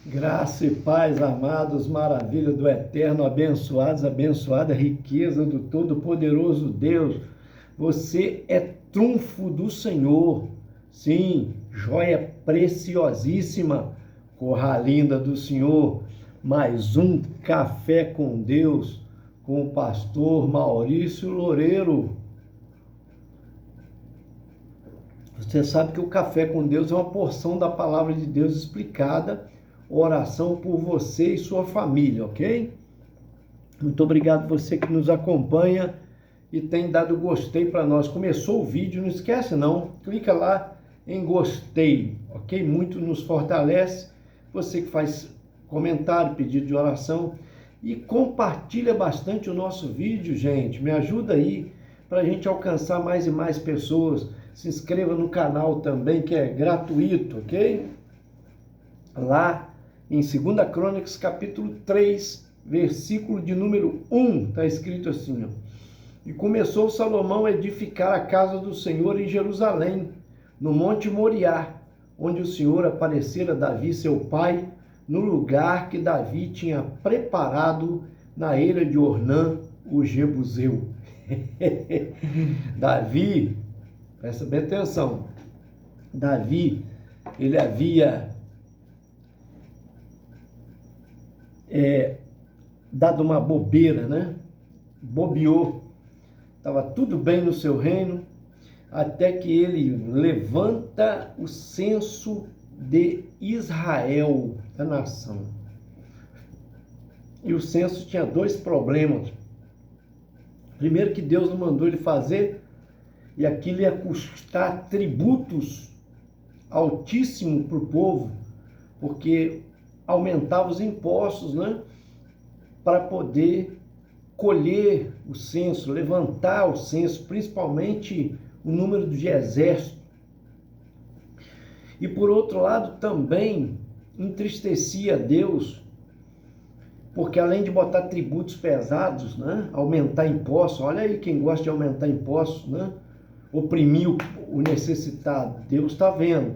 Graça e paz, amados, maravilha do eterno, abençoados, abençoada riqueza do Todo-Poderoso Deus. Você é trunfo do Senhor, sim, joia preciosíssima, corra linda do Senhor. Mais um Café com Deus, com o pastor Maurício Loureiro. Você sabe que o Café com Deus é uma porção da palavra de Deus explicada, oração por você e sua família, ok? Muito obrigado você que nos acompanha e tem dado gostei para nós. Começou o vídeo, não esquece não, clica lá em gostei, ok? Muito nos fortalece. Você que faz comentário, pedido de oração e compartilha bastante o nosso vídeo, gente. Me ajuda aí para a gente alcançar mais e mais pessoas. Se inscreva no canal também, que é gratuito, ok? Lá em 2 Crônicas, capítulo 3, versículo de número 1, está escrito assim, ó. E começou Salomão a edificar a casa do Senhor em Jerusalém, no monte Moriá, onde o Senhor aparecera a Davi, seu pai, no lugar que Davi tinha preparado na eira de Ornã, o Jebuseu. Davi, presta bem atenção, Davi, ele havia dado uma bobeira, né? Bobeou, estava tudo bem no seu reino, até que ele levanta o censo de Israel, da nação. E o censo tinha dois problemas. Primeiro, que Deus não mandou ele fazer, e aquilo ia custar tributos altíssimos para o povo, porque aumentava os impostos, né? Para poder colher o censo, levantar o censo, principalmente o número de exército. E por outro lado também entristecia Deus, porque além de botar tributos pesados, né? Aumentar impostos, olha aí quem gosta de aumentar impostos, né? Oprimir o necessitado, Deus está vendo.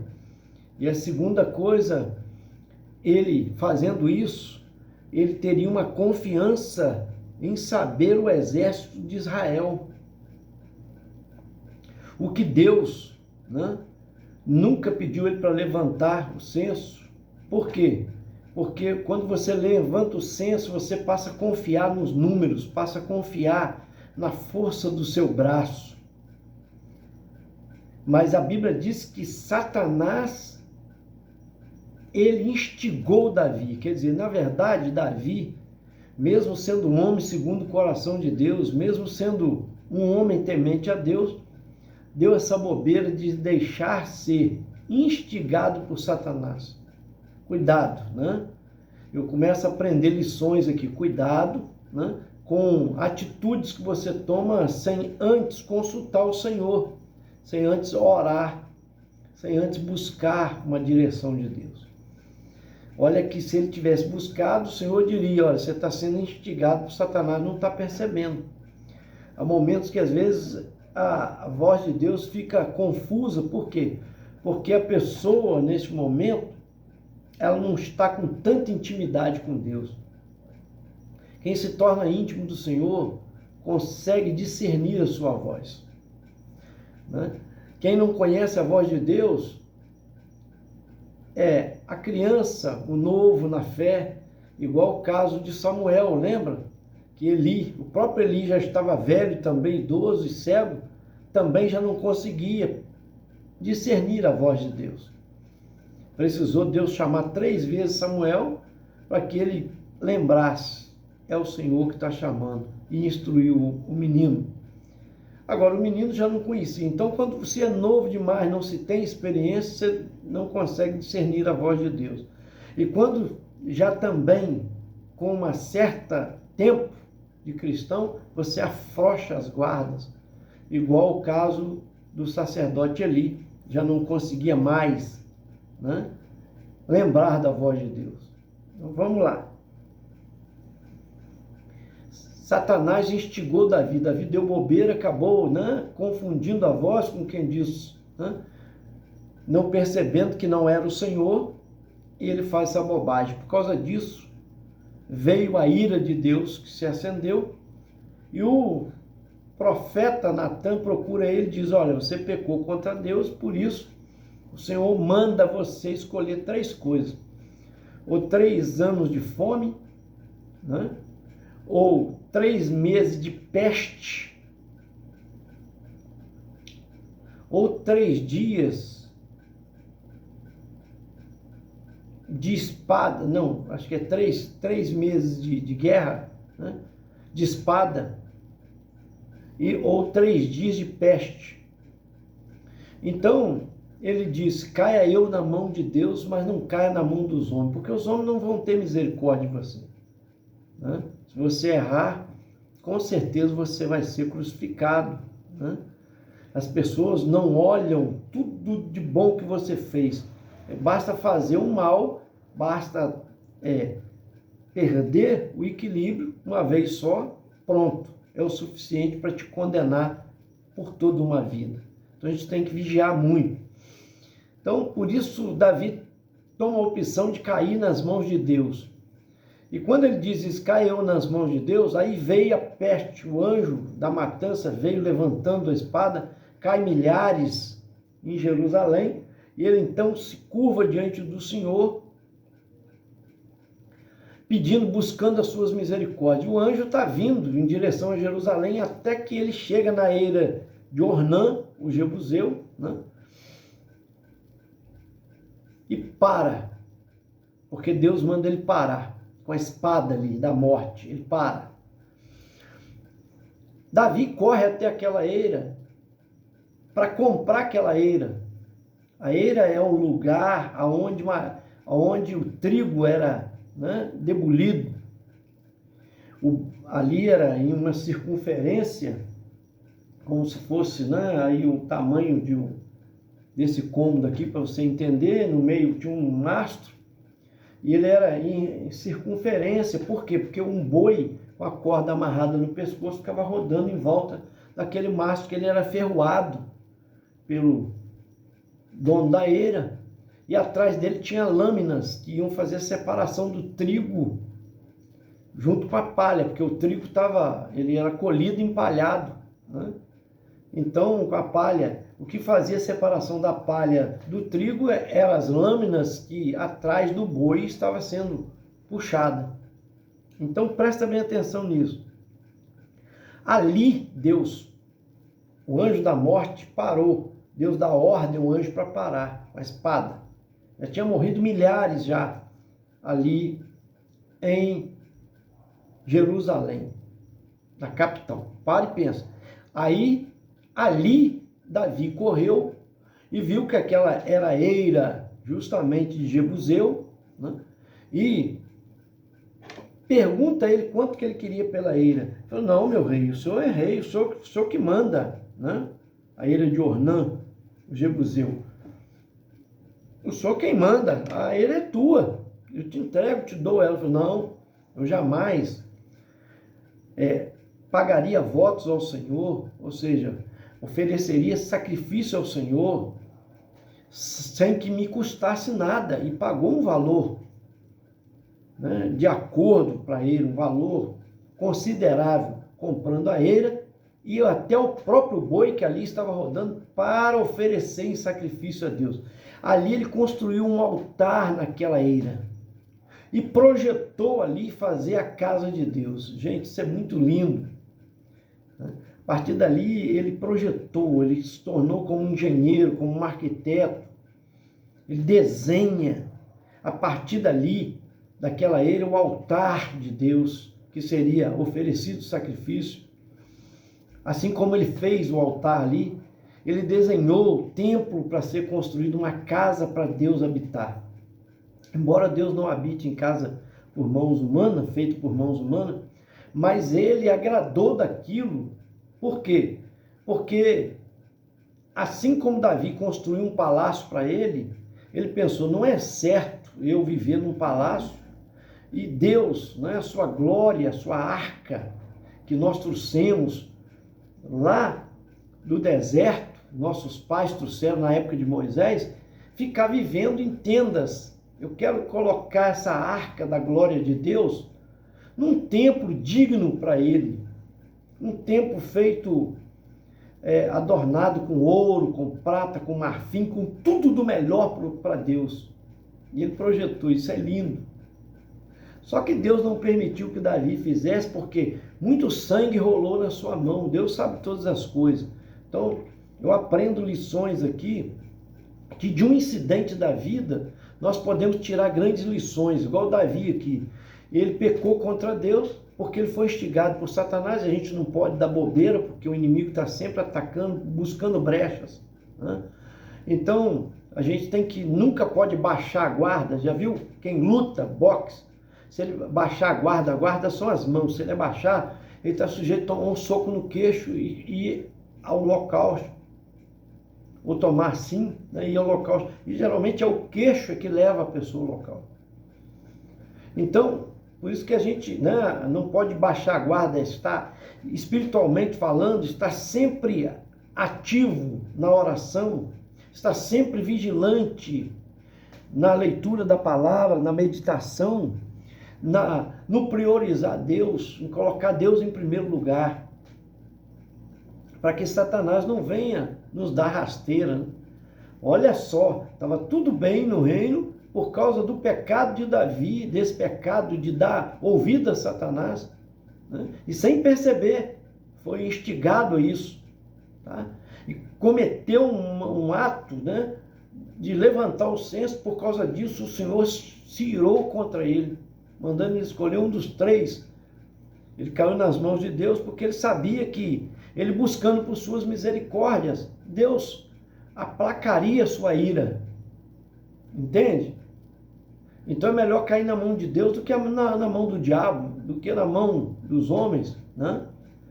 E a segunda coisa, ele fazendo isso, ele teria uma confiança em saber o exército de Israel. O que Deus, né, nunca pediu ele para levantar o censo. Por quê? Porque quando você levanta o censo, você passa a confiar nos números, passa a confiar na força do seu braço. Mas a Bíblia diz que Satanás, ele instigou Davi, quer dizer, na verdade, Davi, mesmo sendo um homem segundo o coração de Deus, mesmo sendo um homem temente a Deus, deu essa bobeira de deixar ser instigado por Satanás. Cuidado, né? Eu começo a aprender lições aqui, cuidado, né? Com atitudes que você toma sem antes consultar o Senhor, sem antes orar, sem antes buscar uma direção de Deus. Olha que se ele tivesse buscado, o Senhor diria, olha, você está sendo instigado por Satanás, não está percebendo. Há momentos que às vezes a voz de Deus fica confusa, por quê? Porque a pessoa, nesse momento, ela não está com tanta intimidade com Deus. Quem se torna íntimo do Senhor, consegue discernir a sua voz, né? Quem não conhece a voz de Deus, é a criança, o novo na fé, igual o caso de Samuel, lembra? Que Eli, o próprio Eli já estava velho também, idoso e cego, também já não conseguia discernir a voz de Deus. Precisou Deus chamar 3 vezes Samuel para que ele lembrasse, é o Senhor que está chamando, e instruiu o menino. Agora, o menino já não conhecia. Então, quando você é novo demais, não se tem experiência, você não consegue discernir a voz de Deus. E quando já também, com uma certa tempo de cristão, você afrouxa as guardas, igual o caso do sacerdote Eli, já não conseguia mais, né, lembrar da voz de Deus. Então, vamos lá. Satanás instigou Davi, Davi deu bobeira, acabou, né, confundindo a voz com quem diz, né, não percebendo que não era o Senhor, e ele faz essa bobagem. Por causa disso, veio a ira de Deus que se acendeu, e o profeta Natan procura ele e diz: olha, você pecou contra Deus, por isso o Senhor manda você escolher 3 coisas: ou 3 anos de fome, né? Ou 3 meses de peste, ou 3 dias de espada, não, acho que é 3 meses de guerra, né? De espada, ou 3 dias de peste. Então, ele diz: caia eu na mão de Deus, mas não caia na mão dos homens, porque os homens não vão ter misericórdia de você, né? Se você errar, com certeza você vai ser crucificado, né? As pessoas não olham tudo de bom que você fez. Basta fazer um mal, basta perder o equilíbrio uma vez só, pronto, é o suficiente para te condenar por toda uma vida. Então a gente tem que vigiar muito. Então, por isso, Davi toma a opção de cair nas mãos de Deus. E quando ele diz isso, caiu nas mãos de Deus, aí veio a peste, o anjo da matança veio levantando a espada, cai milhares em Jerusalém, e ele então se curva diante do Senhor, pedindo, buscando as suas misericórdias. O anjo está vindo em direção a Jerusalém, até que ele chega na eira de Ornã, o Jebuseu, né? E para, porque Deus manda ele parar, com a espada ali da morte, ele para. Davi corre até aquela eira, para comprar aquela eira. A eira é um lugar onde o trigo era, né, debolido. Ali era em uma circunferência, como se fosse, né, aí o tamanho desse cômodo aqui, para você entender. No meio tinha um mastro, e ele era em circunferência. Por quê? Porque um boi com a corda amarrada no pescoço ficava rodando em volta daquele mastro, que ele era ferroado pelo dono da eira, e atrás dele tinha lâminas que iam fazer a separação do trigo junto com a palha, porque o trigo ele era colhido e empalhado, né? Então, com a palha, o que fazia a separação da palha do trigo eram as lâminas que atrás do boi estava sendo puxada. Então, presta bem atenção nisso. Ali, Deus, o anjo da morte, parou. Deus dá ordem ao anjo para parar, com a espada. Já tinha morrido milhares já ali em Jerusalém, na capital. Para e pensa. Aí, ali, Davi correu e viu que aquela era a eira justamente de Jebuseu, né? E pergunta a ele quanto que ele queria pela eira. Ele falou: não, meu rei, o senhor é rei, o senhor que manda, né? A eira de Ornã, o Jebuseu. O senhor quem manda, a eira é tua, eu te entrego, te dou ela. Ele falou: não, eu jamais pagaria votos ao Senhor, ou seja, ofereceria sacrifício ao Senhor sem que me custasse nada, e pagou um valor, né, de acordo para ele, um valor considerável, comprando a eira e até o próprio boi que ali estava rodando para oferecer em sacrifício a Deus. Ali ele construiu um altar naquela eira e projetou ali fazer a casa de Deus. Gente, isso é muito lindo. A partir dali ele projetou, ele se tornou como um engenheiro, como um arquiteto. Ele desenha a partir dali, daquela eira, o altar de Deus, que seria oferecido sacrifício. Assim como ele fez o altar ali, ele desenhou o templo para ser construído, uma casa para Deus habitar. Embora Deus não habite em casa por mãos humanas, feito por mãos humanas, mas ele agradou daquilo. Por quê? Porque assim como Davi construiu um palácio para ele, ele pensou: não é certo eu viver num palácio e Deus, né, a sua glória, a sua arca que nós trouxemos lá do deserto, nossos pais trouxeram na época de Moisés, ficar vivendo em tendas eu quero colocar essa arca da glória de Deus num templo digno para ele, um templo feito, adornado com ouro, com prata, com marfim, com tudo do melhor para Deus. E ele projetou, isso é lindo. Só que Deus não permitiu que Davi fizesse, porque muito sangue rolou na sua mão. Deus sabe todas as coisas. Então, eu aprendo lições aqui, que de um incidente da vida, nós podemos tirar grandes lições, igual Davi aqui. Ele pecou contra Deus, porque ele foi instigado por Satanás. A gente não pode dar bobeira, porque o inimigo está sempre atacando, buscando brechas, né? Então, a gente nunca pode baixar a guarda. Já viu quem luta, boxe? Se ele baixar a guarda são as mãos. Se ele abaixar, ele está sujeito a tomar um soco no queixo e ir ao holocausto. Ou tomar sim, né, ir ao holocausto. E geralmente é o queixo que leva a pessoa ao holocausto. Então, por isso que a gente, né, não pode baixar a guarda, está espiritualmente falando, está sempre ativo na oração, está sempre vigilante na leitura da palavra, na meditação, no priorizar Deus, em colocar Deus em primeiro lugar, para que Satanás não venha nos dar rasteira, né? Olha só, estava tudo bem no reino por causa do pecado de Davi, desse pecado de dar ouvido a Satanás, né? E sem perceber, foi instigado a isso, tá? E cometeu um ato, né, de levantar o censo. Por causa disso, o Senhor se irou contra ele, mandando ele escolher um dos três. Ele caiu nas mãos de Deus, porque ele sabia que ele, buscando por suas misericórdias, Deus aplacaria sua ira. Entende? Então é melhor cair na mão de Deus do que na mão do diabo, do que na mão dos homens, né,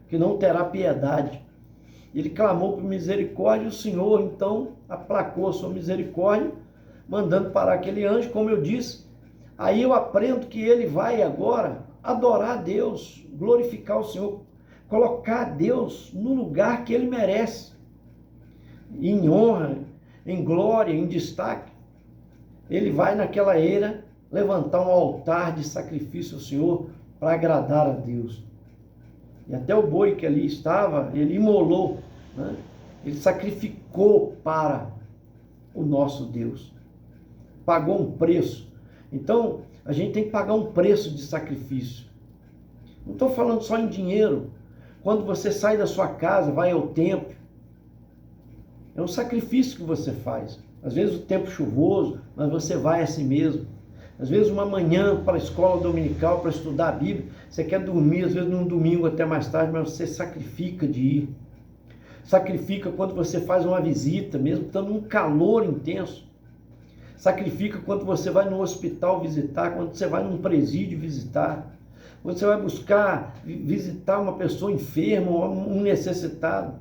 que não terá piedade. Ele clamou por misericórdia, e o Senhor então aplacou a sua misericórdia, mandando parar aquele anjo, como eu disse. Aí eu aprendo que ele vai agora adorar a Deus, glorificar o Senhor, colocar Deus no lugar que ele merece, em honra, em glória, em destaque. Ele vai naquela era levantar um altar de sacrifício ao Senhor para agradar a Deus. E até o boi que ali estava, ele imolou, né? Ele sacrificou para o nosso Deus. Pagou um preço. Então, a gente tem que pagar um preço de sacrifício. Não estou falando só em dinheiro. Quando você sai da sua casa, vai ao templo, é um sacrifício que você faz. Às vezes o tempo chuvoso, mas você vai assim mesmo. Às vezes uma manhã para a escola dominical, para estudar a Bíblia, você quer dormir, às vezes num domingo até mais tarde, mas você sacrifica de ir. Sacrifica quando você faz uma visita, mesmo estando num calor intenso. Sacrifica quando você vai no hospital visitar, quando você vai num presídio visitar, quando você vai buscar visitar uma pessoa enferma, um necessitado,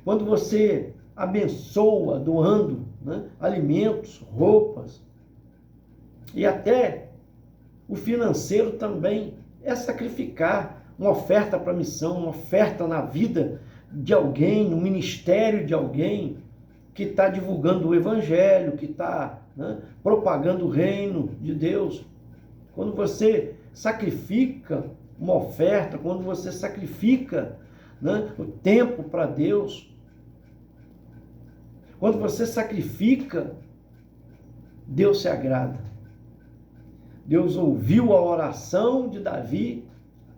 quando você abençoa, doando, né, alimentos, roupas, e até o financeiro também é sacrificar uma oferta para a missão, uma oferta na vida de alguém, no ministério de alguém que está divulgando o evangelho, que está, né, propagando o reino de Deus. Quando você sacrifica uma oferta, quando você sacrifica, né, o tempo para Deus, quando você sacrifica, Deus se agrada. Deus ouviu a oração de Davi,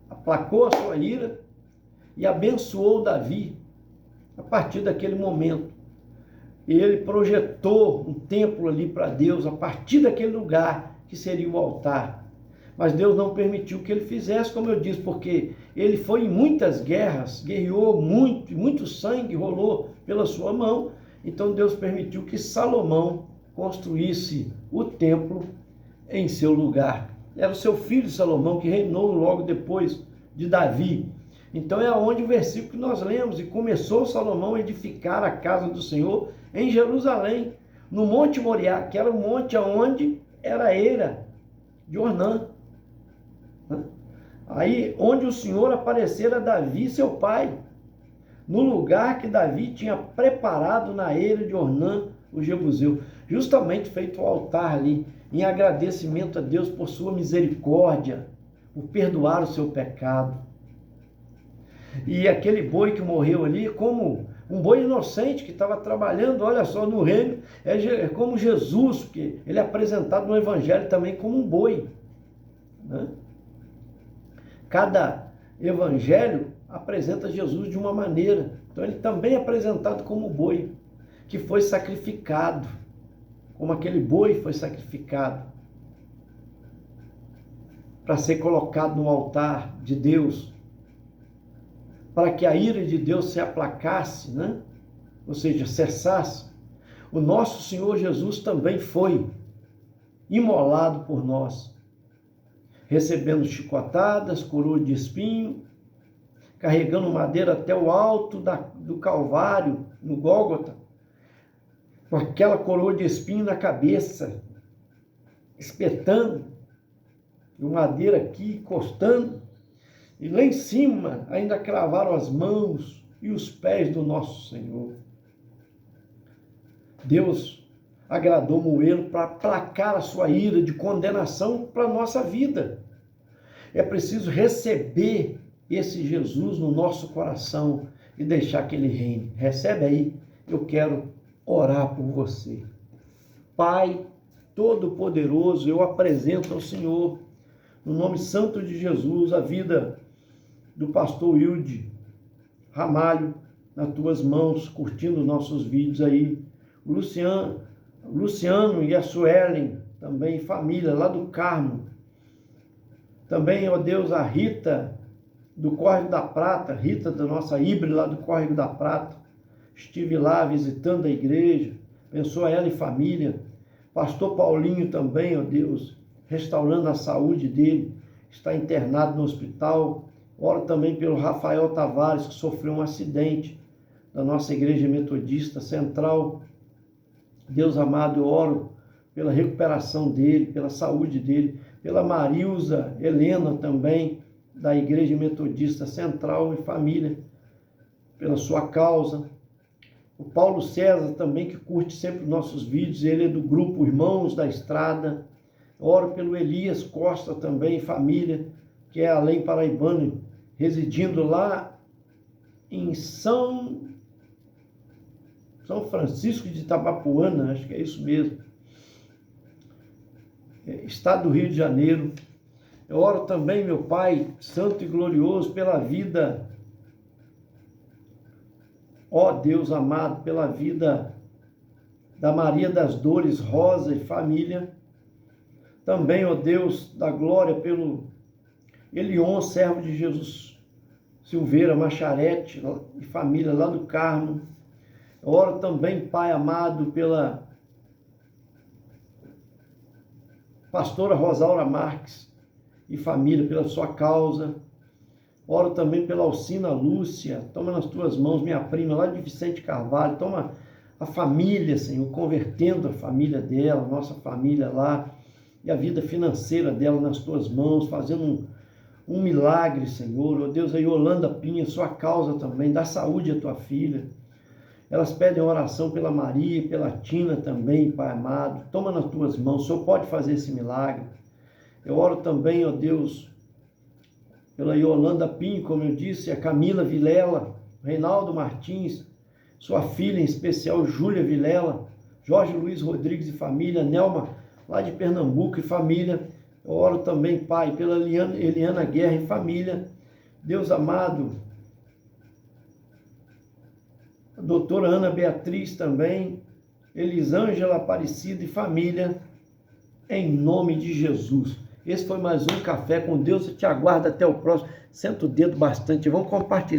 aplacou a sua ira e abençoou Davi a partir daquele momento. E ele projetou um templo ali para Deus a partir daquele lugar que seria o altar. Mas Deus não permitiu que ele fizesse, como eu disse, porque ele foi em muitas guerras, guerreou muito, muito sangue rolou pela sua mão. Então Deus permitiu que Salomão construísse o templo em seu lugar. Era o seu filho Salomão que reinou logo depois de Davi. Então é onde o versículo que nós lemos: e começou Salomão a edificar a casa do Senhor em Jerusalém, no Monte Moriá, que era o monte onde era a eira de Ornã. Aí, onde o Senhor aparecera a Davi, seu pai, no lugar que Davi tinha preparado na eira de Ornã, o Jebuseu, justamente feito o altar ali. em agradecimento a Deus por sua misericórdia, por perdoar o seu pecado. E aquele boi que morreu ali, como um boi inocente que estava trabalhando, olha só, no reino, é como Jesus, porque ele é apresentado no Evangelho também como um boi, né? Cada Evangelho apresenta Jesus de uma maneira, então ele também é apresentado como boi, que foi sacrificado, como aquele boi foi sacrificado, para ser colocado no altar de Deus, para que a ira de Deus se aplacasse, né? Ou seja, cessasse. O nosso Senhor Jesus também foi imolado por nós, recebendo chicotadas, coroa de espinho, carregando madeira até o alto do Calvário, no Gólgota, com aquela coroa de espinho na cabeça, espetando, e madeira aqui encostando, e lá em cima ainda cravaram as mãos e os pés do nosso Senhor. Deus agradou moê-lo para aplacar a sua ira de condenação para a nossa vida. É preciso receber esse Jesus no nosso coração e deixar que ele reine. Recebe aí, eu quero orar por você. Pai Todo-Poderoso, eu apresento ao Senhor, no nome santo de Jesus, a vida do pastor Wilde Ramalho, nas tuas mãos, curtindo nossos vídeos aí. O Luciano e a Suelen, também família lá do Carmo. Também, ó Deus, a Rita do Córrego da Prata, Rita da nossa Ibre lá do Córrego da Prata. Estive lá visitando a igreja, abençoa ela e família. Pastor Paulinho também, ó Deus, restaurando a saúde dele, está internado no hospital. Oro também pelo Rafael Tavares, que sofreu um acidente da nossa igreja metodista central. Deus amado, eu oro pela recuperação dele, pela saúde dele, pela Marilza Helena também, da igreja metodista central e família, pela sua causa. O Paulo César também, que curte sempre os nossos vídeos, ele é do grupo Irmãos da Estrada. Oro pelo Elias Costa também, família, que é além paraibano, residindo lá em São Francisco de Itabapuana, acho que é isso mesmo, estado do Rio de Janeiro. Eu oro também, meu Pai santo e glorioso, pela vida, ó Deus amado, pela vida da Maria das Dores Rosa e família. Também, ó Deus da glória, pelo Elion, servo de Jesus Silveira Macharete e família lá do Carmo. Eu oro também, Pai amado, pela pastora Rosaura Marques e família, pela sua causa. Oro também pela Alcina Lúcia. Toma nas tuas mãos, minha prima, lá de Vicente Carvalho. Toma a família, Senhor, convertendo a família dela, nossa família lá, e a vida financeira dela nas tuas mãos, fazendo um milagre, Senhor. Ó Deus, aí Yolanda Pinha, sua causa também, dá saúde à tua filha. Elas pedem oração pela Maria, pela Tina também, Pai amado. Toma nas tuas mãos, o Senhor pode fazer esse milagre. Eu oro também, ó Deus, pela Yolanda Pinho, como eu disse, a Camila Vilela, Reinaldo Martins, sua filha em especial, Júlia Vilela, Jorge Luiz Rodrigues e família, Nelma, lá de Pernambuco e família. Eu oro também, Pai, pela Eliana Guerra e família. Deus amado, a doutora Ana Beatriz também, Elisângela Aparecida e família, em nome de Jesus. Esse foi mais um Café com Deus. Eu te aguardo até o próximo. Senta o dedo bastante. Vamos compartilhar.